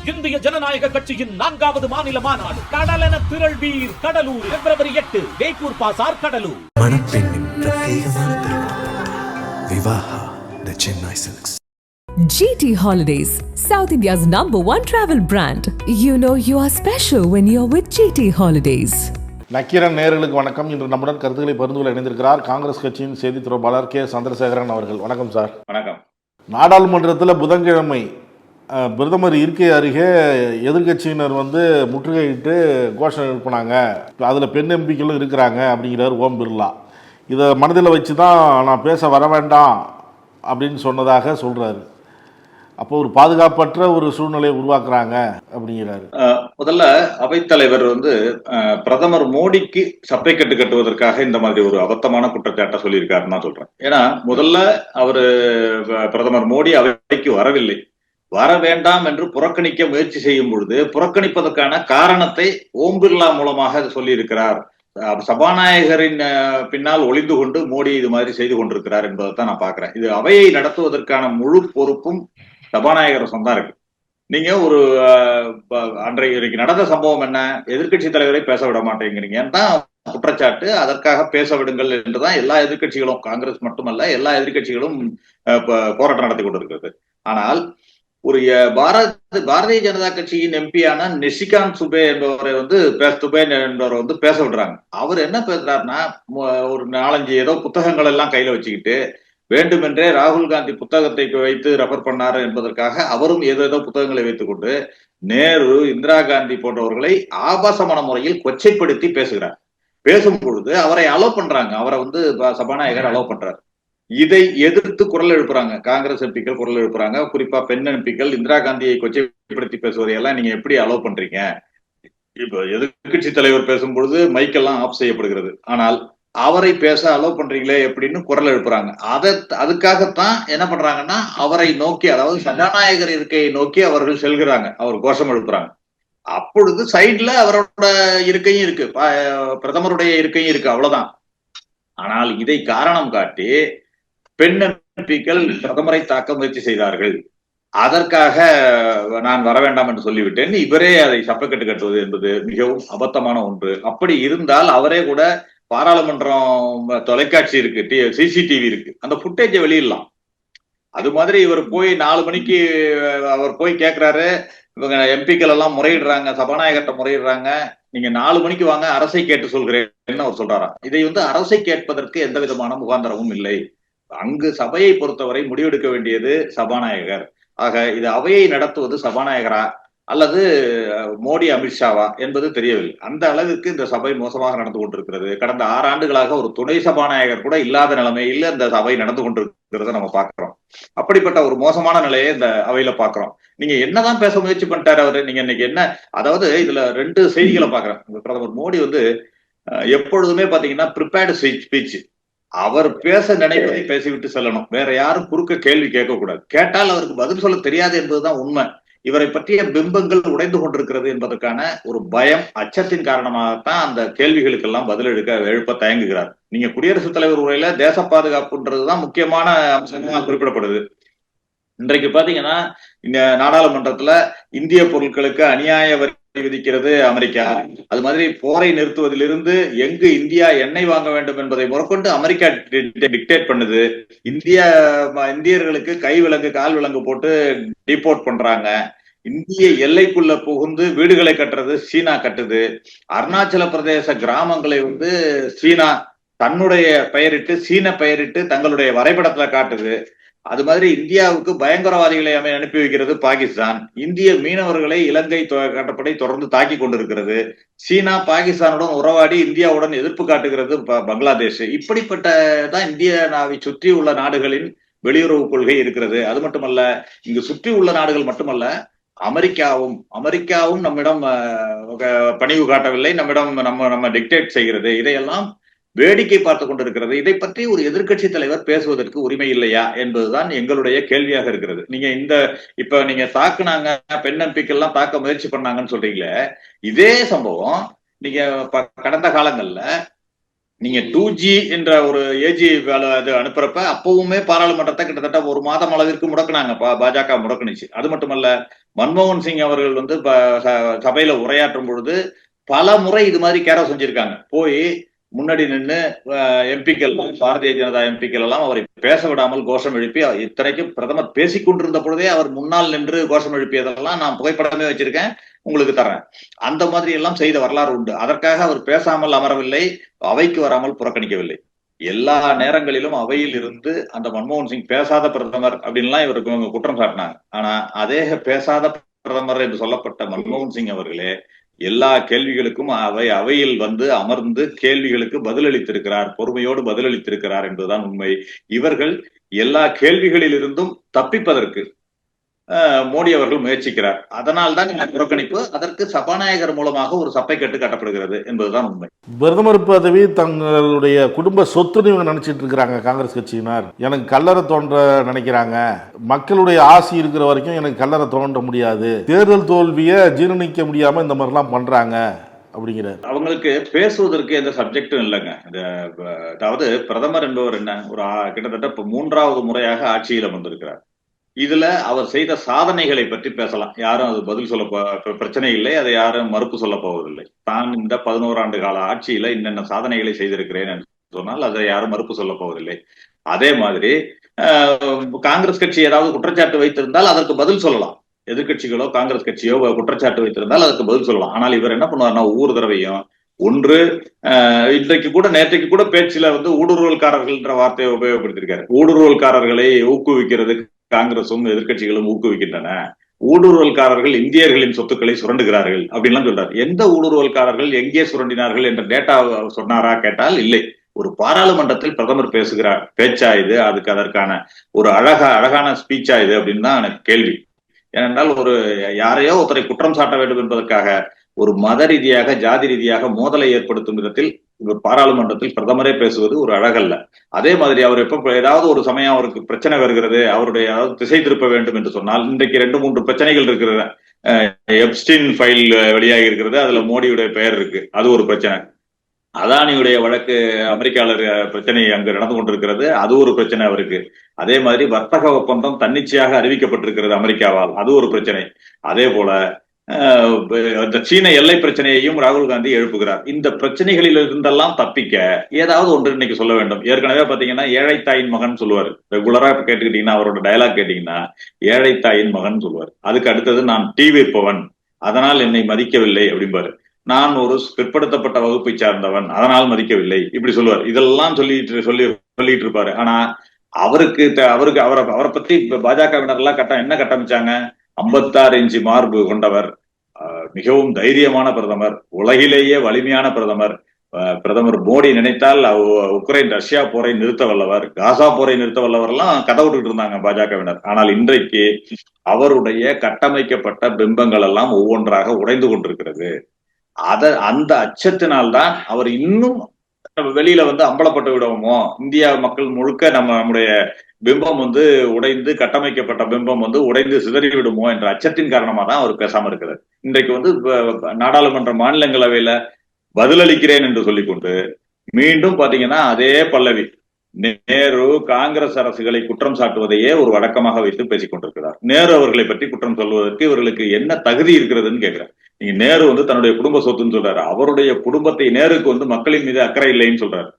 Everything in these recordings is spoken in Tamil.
இந்திய ஜனநாயக கட்சியின் 4வது மாநில மாநாடு கடலென திரள்வீர் கடலூர் February 8 வேப்பூர் பாசார் கடலூர். மணப்பெண்ணின் பிரத்யேகமான திருமணம் Vivaha the Chennai Silks. GT Holidays, South India's #1 travel brand. You know you are special when you're with GT Holidays. Nakkeeran நேயர்களுக்கு வணக்கம். இன்று நம்முடன் கருத்துக்களை பகிர்ந்து கொள்ள இணைந்திருக்கிறார் காங்கிரஸ் கட்சியின் செய்தி தொடர்பாளர் கே சந்திரசேகரன் அவர்கள். வணக்கம் சார். வணக்கம். நாடாளுமன்றத்தில் புதன்கிழமை பிரதமர் இருக்கை அருகே எதிர்கட்சியினர் முற்றுகையிட்டு கோஷம் எழுப்பினாங்க. அதில் பெண் எம்பிக்களும் இருக்கிறாங்க அப்படிங்கிறார் ஓம் பிர்லா. இதை மனதில் வச்சு தான் நான் பேச வர வேண்டாம் அப்படின்னு சொன்னதாக சொல்கிறாரு. அப்போ ஒரு பாதுகாப்பற்ற ஒரு சூழ்நிலையை உருவாக்குறாங்க அப்படிங்கிறாரு. முதல்ல அவைத்தலைவர் பிரதமர் மோடிக்கு சப்பை கட்டு கட்டுவதற்காக இந்த மாதிரி ஒரு அபத்தமான குற்றச்சாட்டை சொல்லியிருக்காருன்னு தான் சொல்றேன். ஏன்னா முதல்ல அவரு பிரதமர் மோடி அவைக்கு வரவில்லை, வர வேண்டாம் என்று புறக்கணிக்க முயற்சி செய்யும் பொழுது புறக்கணிப்பதற்கான காரணத்தை ஓம் பிர்லா மூலமாக சொல்லியிருக்கிறார். சபாநாயகரின் பின்னால் ஒளிந்து கொண்டு மோடி இது மாதிரி செய்து கொண்டிருக்கிறார் என்பதைத்தான் நான் பாக்குறேன். இது அவையை நடத்துவதற்கான முழு பொறுப்பும் சபாநாயகர் சொந்தம் இருக்கு. நீங்க ஒரு அன்றைக்கு நடந்த சம்பவம் என்ன, எதிர்கட்சி தலைவரை பேச விட மாட்டேங்கிறீங்க தான் குற்றச்சாட்டு. அதற்காக பேச விடுங்கள் என்றுதான் எல்லா எதிர்கட்சிகளும், காங்கிரஸ் மட்டுமல்ல எல்லா எதிர்கட்சிகளும் போராட்டம் நடத்தி கொண்டிருக்கிறது. ஆனால் ஒரு பாரதிய ஜனதா கட்சியின் எம்பியான நிஷிகாந்த் சுபே என்பவரை பேச விடுறாங்க. அவர் என்ன பேசுறாருன்னா, ஒரு 4-5 ஏதோ புத்தகங்கள் எல்லாம் கையில வச்சுக்கிட்டு வேண்டுமென்றே ராகுல் காந்தி புத்தகத்தை வைத்து ரெஃபர் பண்ணாரு என்பதற்காக அவரும் ஏதோ புத்தகங்களை வைத்துக் கொண்டு நேரு, இந்திரா காந்தி போன்றவர்களை ஆபாசமான முறையில் கொச்சைப்படுத்தி பேசுகிறார். பேசும் பொழுது அவரை அலோவ் பண்றாங்க, அவரை சபாநாயகர் அலோவ் பண்றாரு. இதை எதிர்த்து குரல் எழுப்புறாங்க காங்கிரஸ் எம்பிக்கள், குரல் எழுப்புறாங்க. குறிப்பா பெண் எம்பிக்கள் இந்திரா காந்தியை கொச்சைப்படுத்தி பேசுவதையெல்லாம் நீங்க எப்படி அலோவ் பண்றீங்க? இப்ப எதிர்கட்சி தலைவர் பேசும் பொழுது மைக்கெல்லாம் ஆஃப் செய்யப்படுகிறது, ஆனால் அவரை பேச அலோவ் பண்றீங்களே எப்படின்னு குரல் எழுப்புறாங்க. அதுக்காகத்தான் என்ன பண்றாங்கன்னா, அவரை நோக்கி, அதாவது சபாநாயகர் இருக்கையை நோக்கி அவர்கள் செல்கிறாங்க, அவர் கோஷம் எழுப்புறாங்க. அப்பொழுது சைட்ல அவரோட இருக்கையும் இருக்கு, பிரதமருடைய இருக்கையும் இருக்கு, அவ்வளவுதான். ஆனால் இதை காரணம் காட்டி பெண் எம்பிக்கள் பிரதமரை தாக்க முயற்சி செய்தார்கள். அதற்காக நான் வர வேண்டாம் என்று சொல்லிவிட்டேன். இவரே அதை சப்பக்கட்டு கட்டுவது என்பது மிகவும் அபத்தமான ஒன்று. அப்படி இருந்தால் அவரே கூட பாராளுமன்றம் தொலைக்காட்சி இருக்கு, சிசிடிவி இருக்கு, அந்த புட்டேஜை வெளியிடலாம். அது மாதிரி இவர் போய் 4 மணிக்கு அவர் போய் கேட்கிறாரு, இவங்க எம்பிக்கள் எல்லாம் முறையிடுறாங்க, சபாநாயகர்கிட்ட முறையிடுறாங்க, நீங்க 4 மணிக்கு வாங்க, அரசை கேட்டு சொல்கிறேன்னு அவர் சொல்றாராம். இதை அரசை கேட்பதற்கு எந்த விதமான முகாந்திரமும் இல்லை. அங்கு சபையை பொறுத்தவரை முடிவெடுக்க வேண்டியது சபாநாயகர். ஆக இது அவையை நடத்துவது சபாநாயகரா அல்லது மோடி, அமித்ஷாவா என்பது தெரியவில்லை. அந்த அளவிற்கு இந்த சபை மோசமாக நடந்து கொண்டிருக்கிறது. கடந்த 6 ஆண்டுகளாக ஒரு துணை சபாநாயகர் கூட இல்லாத நிலைமையில இந்த சபை நடந்து கொண்டிருக்கிறத நம்ம பாக்குறோம். அப்படிப்பட்ட ஒரு மோசமான நிலையை இந்த அவையில பாக்குறோம். நீங்க என்னதான் பேச முயற்சி பண்ணிட்டாரு அவரு? நீங்க இன்னைக்கு என்ன, அதாவது இதுல 2 செய்திகளை பாக்குறேன். பிரதமர் மோடி எப்பொழுதுமே பாத்தீங்கன்னா ப்ரிப்பேர்டு ஸ்பீச், அவர் பேச நினைப்பதை பேசிவிட்டு செல்லணும். வேற யாரும் குறுக்க கேள்வி கேட்க கூடாது. கேட்டால் அவருக்கு பதில் சொல்ல தெரியாது என்பதுதான் உண்மை. இவரை பற்றிய பிம்பங்கள் உடைந்து கொண்டிருக்கிறது என்பதற்கான ஒரு பயம், அச்சத்தின் காரணமாகத்தான் அந்த கேள்விகளுக்கெல்லாம் பதில் எழுப்ப தயங்குகிறார். நீங்க குடியரசுத் தலைவர் உரையில தேச பாதுகாப்புன்றதுதான் முக்கியமான அம்சமா குறிப்பிடப்படுது. இன்றைக்கு பாத்தீங்கன்னா இந்த நாடாளுமன்றத்துல இந்திய பொருட்களுக்கு அநியாய வரி விதிக்கிறது அமெரிக்கா. அது மாதிரி போரை நிறுத்துவதிலிருந்து எங்கு இந்தியா எண்ணெய் வாங்க வேண்டும் என்பதை முறக்கொண்டு அமெரிக்கா டிக்டேட் பண்ணுது. இந்தியர்களுக்கு கை விலங்கு கால் விலங்கு போட்டு டிபோர்ட் பண்றாங்க. இந்திய எல்லைக்குள்ள புகுந்து வீடுகளை கட்டுறது சீனா கட்டுது. அருணாச்சல பிரதேச கிராமங்களை சீனா தன்னுடைய பெயரிட்டு, சீன பெயரிட்டு தங்களுடைய வரைபடத்துல காட்டுது. அது மாதிரி இந்தியாவுக்கு பயங்கரவாதிகளை அனுப்பி வைக்கிறது பாகிஸ்தான். இந்திய மீனவர்களை இலங்கை கடற்படை தொடர்ந்து தாக்கி கொண்டிருக்கிறது. சீனா பாகிஸ்தானுடன் உறவாடி இந்தியாவுடன் எதிர்ப்பு காட்டுகிறது பங்களாதேஷ். இப்படிப்பட்டதான் இந்தியாவை சுற்றி உள்ள நாடுகளின் வெளியுறவு கொள்கை இருக்கிறது. அது மட்டுமல்ல, இங்கு சுற்றி உள்ள நாடுகள் மட்டுமல்ல, அமெரிக்காவும் நம்மிடம் பணிவு காட்டவில்லை, நம்மிடம் நம்ம டிக்டேட் செய்கிறது. இதையெல்லாம் வேடிக்கை பார்த்து கொண்டிருக்கிறது. இதை பற்றி ஒரு எதிர்கட்சி தலைவர் பேசுவதற்கு உரிமை இல்லையா என்பதுதான் எங்களுடைய கேள்வியாக இருக்கிறது. இப்ப நீங்க தாக்குனாங்க, பெண் எம்பிக்கெல்லாம் தாக்க முயற்சி பண்ணாங்கன்னு சொல்றீங்களே, இதே சம்பவம் நீங்க கடந்த காலங்கள்ல நீங்க 2G என்ற ஒரு ஏஜி அது அனுப்புறப்ப அப்பவுமே பாராளுமன்றத்தை கிட்டத்தட்ட 1 மாதம் அளவிற்கு முடக்குனாங்க, பாஜக முடக்குனுச்சு. அது மட்டுமல்ல, மன்மோகன் சிங் அவர்கள் வந்து சபையில உரையாற்றும் பொழுது பல முறை இது மாதிரி கேர செஞ்சிருக்காங்க. போய் முன்னாடி நின்று எம்பிக்கள், பாரதிய ஜனதா எம்பிக்கள் எல்லாம் அவரை பேச விடாமல் கோஷம் எழுப்பி, இத்தனைக்கும் பிரதமர் பேசிக் கொண்டிருந்த பொழுதே அவர் முன்னால் நின்று கோஷம் எழுப்பியதெல்லாம் நான் புகைப்படமே வச்சிருக்கேன், உங்களுக்கு தர்றேன். அந்த மாதிரி எல்லாம் செய்த வரலாறு உண்டு. அதற்காக அவர் பேசாமல் அமரவில்லை, அவைக்கு வராமல் புறக்கணிக்கவில்லை. எல்லா நேரங்களிலும் அவையில் இருந்து அந்த மன்மோகன் சிங் பேசாத பிரதமர் அப்படின்லாம் இவருக்கு குற்றம் சாட்டினாங்க. ஆனா அதே பேசாத பிரதமர் என்று சொல்லப்பட்ட மன்மோகன் சிங் அவர்களே எல்லா கேள்விகளுக்கும் அவையில் வந்து அமர்ந்து கேள்விகளுக்கு பதிலளித்திருக்கிறார், பொறுமையோடு பதிலளித்திருக்கிறார் என்பதுதான் உண்மை. இவர்கள் எல்லா கேள்விகளில் இருந்தும் தப்பிப்பதற்கு மோடி அவர்கள் முயற்சிக்கிறார். அதனால் தான் இந்த புறக்கணிப்பு. அதற்கு சபாநாயகர் மூலமாக ஒரு சப்பை கட்டு கட்டப்படுகிறது என்பதுதான் உண்மை. பிரதமர் பதவி தங்களுடைய குடும்ப சொத்துன்னு இவங்க நினைச்சிட்டு இருக்கிறாங்க காங்கிரஸ் கட்சியினர். எனக்கு கல்லறை தோன்ற நினைக்கிறாங்க. மக்களுடைய ஆசி இருக்கிற வரைக்கும் எனக்கு கல்லறை தோன்ற முடியாது, தேர்தல் தோல்வியை ஜீரணிக்க முடியாம இந்த மாதிரிலாம் பண்றாங்க அப்படிங்கிற. அவங்களுக்கு பேசுவதற்கு எந்த சப்ஜெக்டும் இல்லைங்க. அதாவது பிரதமர் என்பவர் என்ன, ஒரு கிட்டத்தட்ட 3வது முறையாக ஆட்சியில் வந்திருக்கிறார். இதுல அவர் செய்த சாதனைகளை பற்றி பேசலாம். யாரும் அது பதில் சொல்ல பிரச்சனை இல்லை, அதை யாரும் மறுப்பு சொல்ல போவதில்லை. தான் இந்த 11 ஆண்டு கால ஆட்சியில என்னென்ன சாதனைகளை செய்திருக்கிறேன் என்று சொன்னால் அதை யாரும் மறுப்பு சொல்ல போவதில்லை. அதே மாதிரி காங்கிரஸ் கட்சி ஏதாவது குற்றச்சாட்டு வைத்திருந்தால் அதற்கு பதில் சொல்லலாம். எதிர்கட்சிகளோ காங்கிரஸ் கட்சியோ குற்றச்சாட்டு வைத்திருந்தால் அதுக்கு பதில் சொல்லலாம். ஆனால் இவர் என்ன பண்ணுவார்னா ஒவ்வொரு தடவையும் ஒன்று நேற்றைக்கு கூட பேச்சுல வந்து ஊடுருவல்காரர்கள் என்ற வார்த்தையை உபயோகப்படுத்திருக்காரு. ஊடுருவல்காரர்களை ஊக்குவிக்கிறது காங்கிரசும் எதிர்கட்சிகளும் ஊக்குவிக்கின்றன. ஊடுருவல்காரர்கள் இந்தியர்களின் சொத்துக்களை சுரண்டுகிறார்கள் அப்படின்லாம் சொல்றாரு. எந்த ஊடுருவல்காரர்கள் எங்கே சுரண்டினார்கள் என்ற டேட்டா சொன்னாரா கேட்டால் இல்லை. ஒரு பாராளுமன்றத்தில் பிரதமர் பேசுகிறார் பேச்சா இது, அதற்கான ஒரு அழகான ஸ்பீச்சா இது அப்படின்னு தான் எனக்கு கேள்வி. ஏனென்றால் ஒரு யாரையோ ஒருத்தரை குற்றம் சாட்ட வேண்டும் என்பதற்காக ஒரு மத ரீதியாக ஜாதி ரீதியாக மோதலை ஏற்படுத்தும் விதத்தில் இவர் பாராளுமன்றத்தில் பிரதமரே பேசுவது ஒரு அழகல்ல. அதே மாதிரி அவர் எப்ப ஏதாவது ஒரு சமயம் அவருக்கு பிரச்சனை வருகிறது, அவருடைய திசை திருப்ப வேண்டும் என்று சொன்னால், இன்றைக்கு 2-3 பிரச்சனைகள் இருக்கிறது. எப்ஸ்டீன் ஃபைல் வெளியாகி இருக்கிறது, அதுல மோடியுடைய பெயர் இருக்கு, அது ஒரு பிரச்சனை. அதானியுடைய வழக்கு அமெரிக்கால பிரச்சனை அங்கு நடந்து கொண்டிருக்கிறது, அது ஒரு பிரச்சனை அவருக்கு. அதே மாதிரி வர்த்தக ஒப்பந்தம் தன்னிச்சையாக அறிவிக்கப்பட்டிருக்கிறது அமெரிக்காவால், அது ஒரு பிரச்சனை. அதே போல சீன எல்லை பிரச்சனையையும் ராகுல் காந்தி எழுப்புகிறார். இந்த பிரச்சனைகளில் இருந்தெல்லாம் தப்பிக்க ஏதாவது ஒன்று இன்னைக்கு சொல்ல வேண்டும். ஏற்கனவே பாத்தீங்கன்னா ஏழை தாயின் மகன் சொல்லுவாரு. ரெகுலரா கேட்டுக்கிட்டீங்கன்னா அவரோட டயலாக் கேட்டீங்கன்னா ஏழை தாயின் மகன் சொல்லுவார். அதுக்கு அடுத்தது நான் டீ விற்பவன், அதனால் என்னை மதிக்கவில்லை அப்படிம்பாரு. நான் ஒரு பிற்படுத்தப்பட்ட வகுப்பை சார்ந்தவன், அதனால் மதிக்கவில்லை இப்படி சொல்லுவார். இதெல்லாம் சொல்லிட்டு இருப்பாரு. ஆனா அவரை பத்தி பாஜகவினர் எல்லாம் என்ன கட்டமைச்சாங்க? 56 இன்ச்சு மார்பு கொண்டவர், மிகவும் தைரியமான பிரதமர், உலகிலேயே வலிமையான பிரதமர். பிரதமர் மோடி நினைத்தால் உக்ரைன் ரஷ்யா போரை நிறுத்த வல்லவர், காசா போரை நிறுத்த வல்லவர் எல்லாம் கதை விட்டுட்டு இருந்தாங்க பாஜகவினர். ஆனால் இன்றைக்கு அவருடைய கட்டமைக்கப்பட்ட பிம்பங்கள் எல்லாம் ஒவ்வொன்றாக உடைந்து கொண்டிருக்கிறது. அந்த அச்சத்தினால்தான் அவர் இன்னும் வெளியில வந்து அம்பலப்பட்டு விடுவோமோ, இந்தியா மக்கள் முழுக்க நம்முடைய பிம்பம் வந்து உடைந்து, கட்டமைக்கப்பட்ட பிம்பம் வந்து உடைந்து சிதறி விடுமோ என்ற அச்சத்தின் காரணமா தான் அவர் பேசாம இருக்கிறார். இன்றைக்கு வந்து நாடாளுமன்ற மாநிலங்களவையில பதிலளிக்கிறேன் என்று சொல்லிக்கொண்டு மீண்டும் பாத்தீங்கன்னா அதே பல்லவி, நேரு காங்கிரஸ் அரசுகளை குற்றம் சாட்டுவதையே ஒரு வழக்கமாக வைத்து பேசிக் கொண்டிருக்கிறார். நேரு அவர்களை பற்றி குற்றம் சொல்வதற்கு இவர்களுக்கு என்ன தகுதி இருக்கிறதுன்னு கேட்கிறார். நீங்க நேரு வந்து தன்னுடைய குடும்ப சொத்துன்னு சொல்றாரு. அவருடைய குடும்பத்தை, நேருக்கு வந்து மக்களின் மீது அக்கறை இல்லைன்னு சொல்றாரு.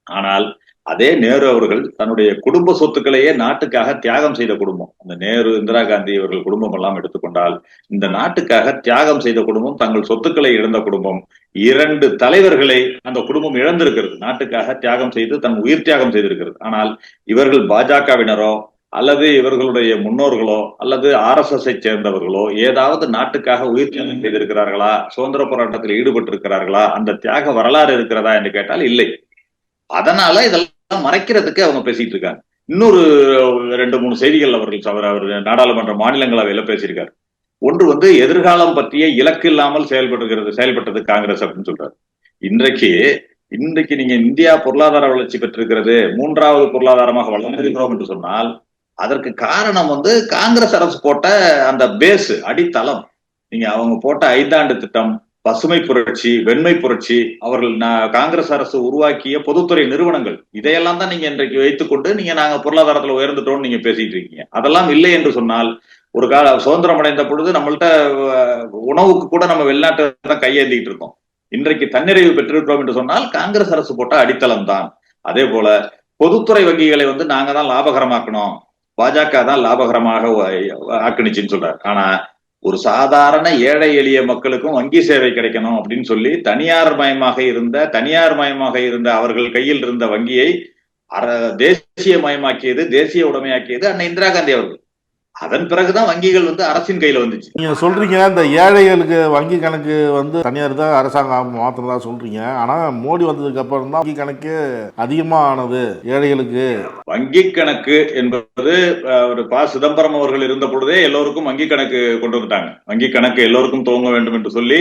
ஆனால் அதே நேரு அவர்கள் தன்னுடைய குடும்ப சொத்துக்களையே நாட்டுக்காக தியாகம் செய்த குடும்பம். அந்த நேரு, இந்திரா காந்தி இவர்கள் குடும்பம் எல்லாம் எடுத்துக்கொண்டால் இந்த நாட்டுக்காக தியாகம் செய்த குடும்பம், தங்கள் சொத்துக்களை இழந்த குடும்பம். 2 தலைவர்களை அந்த குடும்பம் இழந்திருக்கிறது, நாட்டுக்காக தியாகம் செய்து தன் உயிர் தியாகம் செய்திருக்கிறது. ஆனால் இவர்கள் பாஜகவினரோ அல்லது இவர்களுடைய முன்னோர்களோ அல்லது RSS சேர்ந்தவர்களோ ஏதாவது நாட்டுக்காக உயிர் தியாகம் செய்திருக்கிறார்களா, சுதந்திர போராட்டத்தில் ஈடுபட்டிருக்கிறார்களா, அந்த தியாக வரலாறு இருக்கிறதா என்று கேட்டால் இல்லை. அதனால இதெல்லாம் மறைக்கிறதுக்கு அவங்க பேசிட்டு இருக்காங்க. இன்னொரு 2-3 செய்திகள் அவர் நாடாளுமன்ற மாநிலங்களவையில பேசியிருக்காரு. ஒன்று வந்து எதிர்காலம் பற்றிய இலக்கு இல்லாமல் செயல்பட்டது காங்கிரஸ் அப்படின்னு சொல்றாரு. இன்றைக்கு நீங்க இந்தியா பொருளாதார வளர்ச்சி பெற்றிருக்கிறது, 3வது பொருளாதாரமாக வளர்ந்திருக்கிறோம் என்று சொன்னால் அதற்கு காரணம் வந்து காங்கிரஸ் அரசு போட்ட அந்த பேஸ், அடித்தளம். நீங்க அவங்க போட்ட 5 ஆண்டு திட்டம், பசுமை புரட்சி, வெண்மை புரட்சி, அவர்கள் காங்கிரஸ் அரசு உருவாக்கிய பொதுத்துறை நிறுவனங்கள், இதையெல்லாம் தான் நீங்க இன்றைக்கு வைத்துக்கொண்டு நாங்க பொருளாதாரத்துல உயர்ந்துட்டோம்னு நீங்க பேசிட்டு இருக்கீங்க. அதெல்லாம் இல்லை என்று சொன்னால் ஒரு கால சுதந்திரம் அடைந்த பொழுது நம்மள்ட்ட உணவுக்கு கூட நம்ம வெளிநாட்டு தான் கையேந்திக்கிட்டு இருக்கோம். இன்றைக்கு தன்னிறைவு பெற்றிருக்கிறோம் என்று சொன்னால் காங்கிரஸ் அரசு போட்ட அடித்தளம் தான். அதே போல பொதுத்துறை வங்கிகளை நாங்க தான் லாபகரமாக்கணும், பாஜக தான் லாபகரமாக ஆக்கணிச்சுன்னு சொல்றாரு. ஆனா ஒரு சாதாரண ஏழை எளிய மக்களுக்கும் வங்கி சேவை கிடைக்கணும் அப்படின்னு சொல்லி தனியார் மயமாக இருந்த அவர்கள் கையில் இருந்த வங்கியை தேசிய மயமாக்கியது, தேசிய உடைமையாக்கியது அன்னை இந்திரா காந்தி அவர்கள். அதன் பிறகுதான் வங்கிகள் அரசின் கையில வந்துச்சு. நீங்க சொல்றீங்க இந்த ஏழைகளுக்கு வங்கி கணக்கு தனியார் தான் அரசாங்கம் மாத்திரம் தான் சொல்றீங்க. ஆனா மோடி வந்ததுக்கு அப்புறம் தான் வங்கி கணக்கு அதிகமா ஆனது ஏழைகளுக்கு. வங்கி கணக்கு என்பது ஒரு சிதம்பரம் அவர்கள் இருந்த பொழுதே எல்லோருக்கும் வங்கி கணக்கு கொண்டு வந்துட்டாங்க. வங்கி கணக்கு எல்லோருக்கும் துவங்க வேண்டும் என்று சொல்லி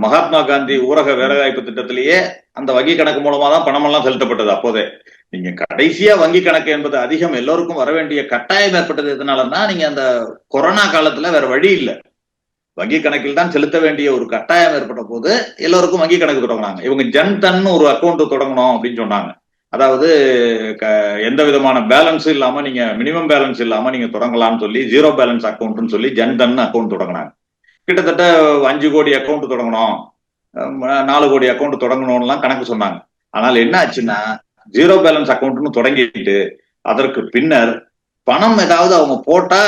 மகாத்மா காந்தி ஊரக வேலைவாய்ப்பு திட்டத்திலேயே அந்த வங்கி கணக்கு மூலமா தான் பணமெல்லாம் செலுத்தப்பட்டது. அப்போதே நீங்க கடைசியா வங்கி கணக்கு என்பது அதிகம் எல்லோருக்கும் வர வேண்டிய கட்டாயம் ஏற்பட்டது எதனாலன்னா, நீங்க அந்த கொரோனா காலத்துல வேற வழி இல்லை, வங்கி கணக்கில் தான் செலுத்த வேண்டிய ஒரு கட்டாயம் ஏற்பட்ட போது எல்லோருக்கும் வங்கி கணக்கு தொடங்கினாங்க. இவங்க ஜன்தன் ஒரு அக்கௌண்ட் தொடங்கணும் அப்படின்னு சொன்னாங்க. அதாவது எந்த விதமான பேலன்ஸும் இல்லாம நீங்க மினிமம் பேலன்ஸ் இல்லாம நீங்க தொடங்கலாம்னு சொல்லி ஜீரோ பேலன்ஸ் அக்கௌண்ட்னு சொல்லி ஜன்தன் அக்கௌண்ட் தொடங்கினாங்க. கிட்டத்தட்ட 5 கோடி அக்கௌண்ட் தொடங்கணும், 4 கோடி அக்கௌண்ட் தொடங்கணும்லாம் கணக்கு சொன்னாங்க. ஆனால் என்ன ஆச்சுன்னா, ஜீரோ பேலன்ஸ் அக்கௌண்ட்னு தொடங்கிட்டு அதற்கு பின்னர் பணம் ஏதாவது அவங்க போட்டா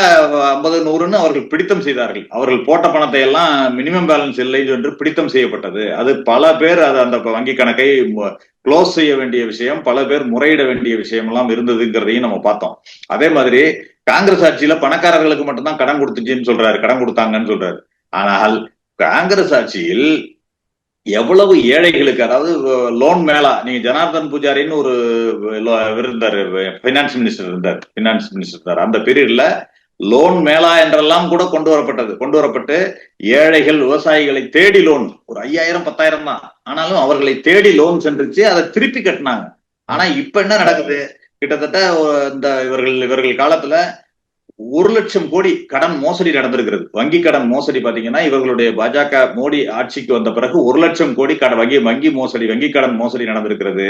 50-100ன்னு அவர்கள் பிடித்தம் செய்தார்கள். அவர்கள் போட்ட பணத்தை எல்லாம் மினிமம் பேலன்ஸ் இல்லை என்று பிடித்தம் செய்யப்பட்டது. அது பல பேர் அந்த வங்கி கணக்கை க்ளோஸ் செய்ய வேண்டிய விஷயம், பல பேர் முறையிட வேண்டிய விஷயம் எல்லாம் இருந்ததுங்கிறதையும் நம்ம பார்த்தோம். அதே மாதிரி காங்கிரஸ் ஆட்சியில பணக்காரர்களுக்கு மட்டும்தான் கடன் கொடுத்துச்சுன்னு சொல்றாரு, கடன் கொடுத்தாங்கன்னு சொல்றாரு. ஆனால் காங்கிரஸ் ஆட்சியில் எவ்வளவு ஏழைகளுக்கு, அதாவது லோன் மேலா, நீங்க ஜனார்தன் பூஜாரின்னு ஒரு இருந்தாரு, பைனான்ஸ் மினிஸ்டர் இருந்தார். அந்த பீரியட்ல லோன் மேலா என்றெல்லாம் கூட கொண்டு வரப்பட்டு ஏழைகள் விவசாயிகளை தேடி லோன் ஒரு 5000-10,000 தான், ஆனாலும் அவர்களை தேடி லோன் சென்றுச்சு, அதை திருப்பி கட்டினாங்க. ஆனா இப்ப என்ன நடக்குது, கிட்டத்தட்ட இந்த இவர்கள் காலத்துல 1 லட்சம் கோடி கடன் மோசடி நடந்திருக்கிறது. வங்கி கடன் மோசடி பாத்தீங்கன்னா இவர்களுடைய பாஜக மோடி ஆட்சிக்கு வந்த பிறகு 1 லட்சம் கோடி வங்கி கடன் மோசடி நடந்திருக்கிறது.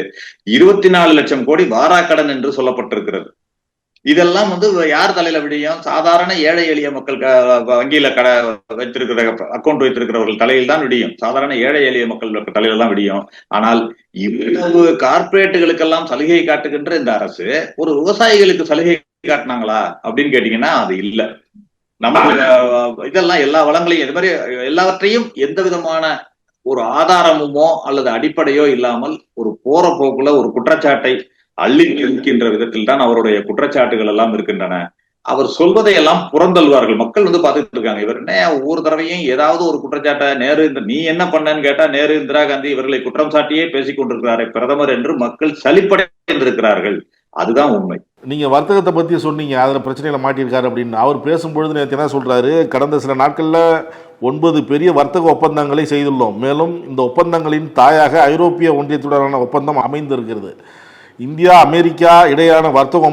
24 லட்சம் கோடி வாராக்கடன் என்று சொல்லப்பட்டிருக்கிறது. இதெல்லாம் யார் தலையில விடியும்? சாதாரண ஏழை எளிய மக்கள் வங்கியில வைத்திருக்கிற அக்கௌண்ட் வைத்திருக்கிறவர்கள் தலையில் தான் விடியும். சாதாரண ஏழை எளிய மக்கள் தலையில தான் விடியும். ஆனால் இவ்வளவு கார்பரேட்டுகளுக்கெல்லாம் சலுகை காட்டுகின்ற இந்த அரசு ஒரு விவசாயிகளுக்கு சலுகை காட்டினாங்களா அப்படின்னு கேட்டீங்கன்னா அது இல்ல. நம்ம இதெல்லாம் எல்லா வளங்களையும் இது மாதிரி எல்லாவற்றையும் எந்த விதமான ஒரு ஆதாரமுமோ அல்லது அடிப்படையோ இல்லாமல் ஒரு போற போக்குல ஒரு குற்றச்சாட்டை அள்ளி இருக்கின்ற விதத்தில் தான் அவருடைய குற்றச்சாட்டுகள் எல்லாம் இருக்கின்றன. அவர் சொல்வதை எல்லாம் புறந்தல்வார்கள். மக்கள் பார்த்துட்டு இருக்காங்க. இவர் என்ன ஒவ்வொரு தடவையும் ஏதாவது ஒரு குற்றச்சாட்டை நீ என்ன பண்ணன்னு கேட்டா நேரு, இந்திரா காந்தி இவர்களை குற்றம் சாட்டியே பேசிக் கொண்டிருக்கிறாரே பிரதமர் என்று மக்கள் சலிப்படைந்திருக்கிறார்கள். அதுதான் உண்மை. நீங்க வர்த்தகத்தை பத்தி சொன்னீங்க, அதுல பிரச்சனையில மாட்டியிருக்காரு அப்படின்னு. அவர் பேசும்பொழுது நேற்று என்ன சொல்றாரு, கடந்த சில நாட்கள்ல 9 பெரிய வர்த்தக ஒப்பந்தங்களை செய்துள்ளோம். மேலும் இந்த ஒப்பந்தங்களின் தாயாக ஐரோப்பிய ஒன்றியத்துடனான ஒப்பந்தம் அமைந்திருக்கிறது. இந்தியா அமெரிக்கா இடையான வர்த்தக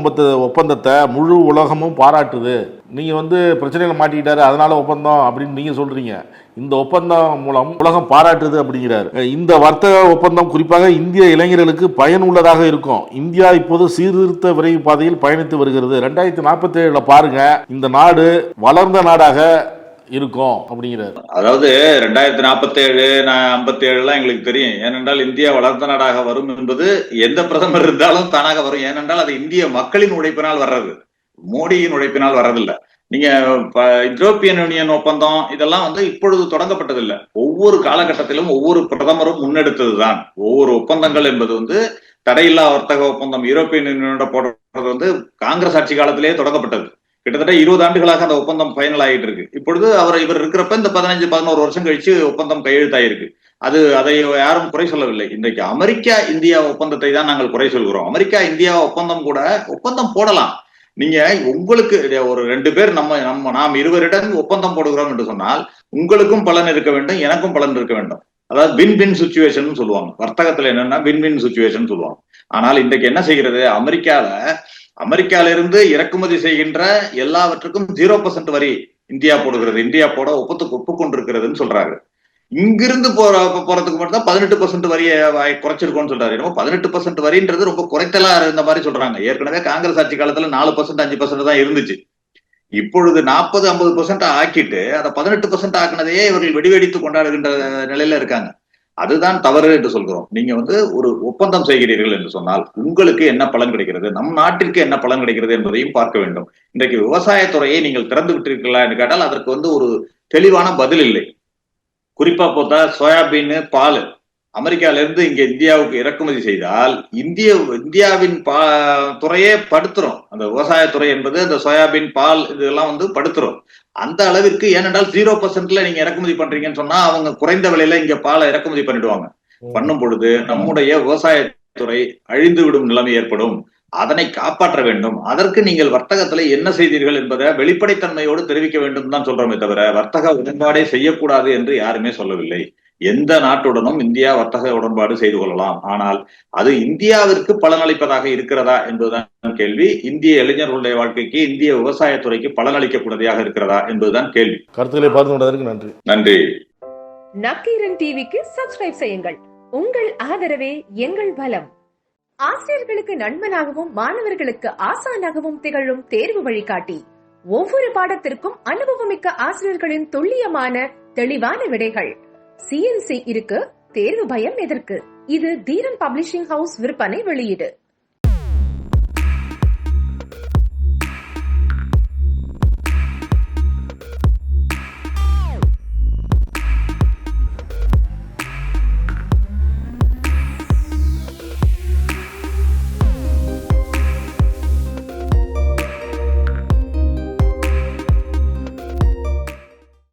ஒப்பந்தத்தை முழு உலகமும் பாராட்டுது. நீங்க பிரச்சனையில மாட்டிக்கிட்டாரு அதனால ஒப்பந்தம் அப்படின்னு நீங்க சொல்றீங்க. இந்த ஒப்பந்தம் மூலம் உலகம் பாராட்டுது அப்படிங்கிறாரு. இந்த வர்த்தக ஒப்பந்தம் குறிப்பாக இந்திய இளைஞர்களுக்கு பயனுள்ளதாக இருக்கும். இந்தியா இப்போது சீர்திருத்த விரைவு பாதையில் பயணித்து வருகிறது. 2047 பாருங்க இந்த நாடு வளர்ந்த நாடாக இருக்கும் அப்படிங்கிறாரு. அதாவது 2047 57 எங்களுக்கு தெரியும். ஏனென்றால் இந்தியா வளர்ந்த நாடாக வரும் என்பது எந்த பிரதமர் இருந்தாலும் தானாக வரும். ஏனென்றால் அது இந்திய மக்களின் உழைப்பினால் வர்றது, மோடியின் உழைப்பினால் வர்றதில்லை. நீங்க யூரோப்பியன் யூனியன் ஒப்பந்தம் இதெல்லாம் இப்பொழுது தொடங்கப்பட்டதில்லை. ஒவ்வொரு காலகட்டத்திலும் ஒவ்வொரு பிரதமரும் முன்னெடுத்ததுதான். ஒவ்வொரு ஒப்பந்தங்கள் என்பது தடையில்லா வர்த்தக ஒப்பந்தம் யூரோப்பியன் யூனியனோட போடுறது காங்கிரஸ் ஆட்சி காலத்திலேயே தொடங்கப்பட்டது. கிட்டத்தட்ட 20 ஆண்டுகளாக அந்த ஒப்பந்தம் பயனல் ஆகிட்டு இருக்கு. இப்பொழுது இவர் இருக்கிறப்ப இந்த 15-11 வருஷம் கழிச்சு ஒப்பந்தம் கையெழுத்தாயிருக்கு. அதை யாரும் குறை சொல்லவில்லை. இன்றைக்கு அமெரிக்கா இந்தியா ஒப்பந்தத்தை தான் நாங்கள் குறை சொல்கிறோம். அமெரிக்கா இந்தியா ஒப்பந்தம் போடலாம். நீங்க உங்களுக்கு ஒரு 2 பேர் நாம் இருவரிடம் ஒப்பந்தம் போடுகிறோம் என்று சொன்னால் உங்களுக்கும் பலன் இருக்க வேண்டும், எனக்கும் பலன் இருக்க வேண்டும். அதாவது வின் வின் சிச்சுவேஷன் சொல்லுவாங்க. வர்த்தகத்துல என்னன்னா வின் வின் சிச்சுவேஷன் சொல்லுவாங்க. ஆனால் இன்றைக்கு என்ன செய்கிறது, அமெரிக்கால இருந்து இறக்குமதி செய்கின்ற எல்லாவற்றுக்கும் 0% வரி இந்தியா போடுகிறது. இந்தியா போட ஒப்புக்கொண்டிருக்கிறதுன்னு சொல்றாரு. இங்கிருந்து போறதுக்கு மட்டும் தான் 18% வரியை குறைச்சிருக்கோம்னு சொல்றாரு. 18% வரின்றது ரொம்ப குறைத்தலா இருந்த மாதிரி சொல்றாங்க. ஏற்கனவே காங்கிரஸ் ஆட்சி காலத்துல 4% 5% தான் இருந்துச்சு. இப்பொழுது 40-50% ஆக்கிட்டு அதை 18% ஆக்கினதையே இவர்கள் வெடிவெடித்து கொண்டாடுகின்ற நிலையில இருக்காங்க. அதுதான் தவறு என்று சொல்கிறோம். நீங்க ஒரு ஒப்பந்தம் செய்கிறீர்கள் என்று சொன்னால் உங்களுக்கு என்ன பலன் கிடைக்கிறது, நம் நாட்டிற்கு என்ன பலன் கிடைக்கிறது என்பதையும் பார்க்க வேண்டும். இன்றைக்கு விவசாயத்துறையை நீங்கள் திறந்து விட்டிருக்கீங்களா என்று கேட்டால் அதற்கு ஒரு தெளிவான பதில் இல்லை. குறிப்பா பார்த்தா சோயாபீன், பால் அமெரிக்கால இருந்து இங்க இந்தியாவுக்கு இறக்குமதி செய்தால் இந்தியாவின் துறையே படுத்துரும். அந்த விவசாயத்துறை என்பது அந்த சோயாபீன், பால் இதெல்லாம் படுத்துரும். அந்த அளவிற்கு, ஏனென்றால் 0% நீங்க இறக்குமதி பண்றீங்கன்னு சொன்னா அவங்க குறைந்த விலையில இங்க பாலை இறக்குமதி பண்ணிடுவாங்க. பண்ணும் பொழுது நம்முடைய விவசாயத்துறை அழிந்து விடும் நிலைமை ஏற்படும். அதனை காப்பாற்ற வேண்டும். அதற்கு நீங்கள் வர்த்தகத்துல என்ன செய்தீர்கள் என்பதை வெளிப்படைத்தன்மையோடு தெரிவிக்க வேண்டும் தான் சொல்றோமே தவிர வர்த்தக உடன்பாடே செய்யக்கூடாது என்று யாருமே சொல்லவில்லை. எந்த நாட்டுடனும் இந்தியா வர்த்தக உடன்பாடு செய்து கொள்ளலாம். ஆனால் அது இந்தியாவிற்கு பலனளிப்பதாக இருக்கிறதா என்பதுதான் கேள்வி. இந்திய இளைஞர்களுடைய வாழ்க்கைக்கு, இந்திய விவசாயத்துறைக்கு பலனளிக்கக்கூடியதாக இருக்கிறதா என்பதுதான் கேள்வி. கருத்துக்களை பார்த்து கொண்டதற்கு நன்றி. நன்றி. நக்கீரன் டிவிக்கு சப்ஸ்கிரைப் செய்யுங்கள். உங்கள் ஆதரவே எங்கள் பலம். ஆசிரியர்களுக்கு நண்பனாகவும் மாணவர்களுக்கு ஆசானாகவும் திகழும் தேர்வு வழிகாட்டி. ஒவ்வொரு பாடத்திற்கும் அனுபவமிக்க ஆசிரியர்களின் துல்லியமான தெளிவான விடைகள். CNC இருக்கு, தேர்வு பயம் எதற்கு? இது தீரன் பப்ளிஷிங் ஹவுஸ் விற்பனை வெளியீடு.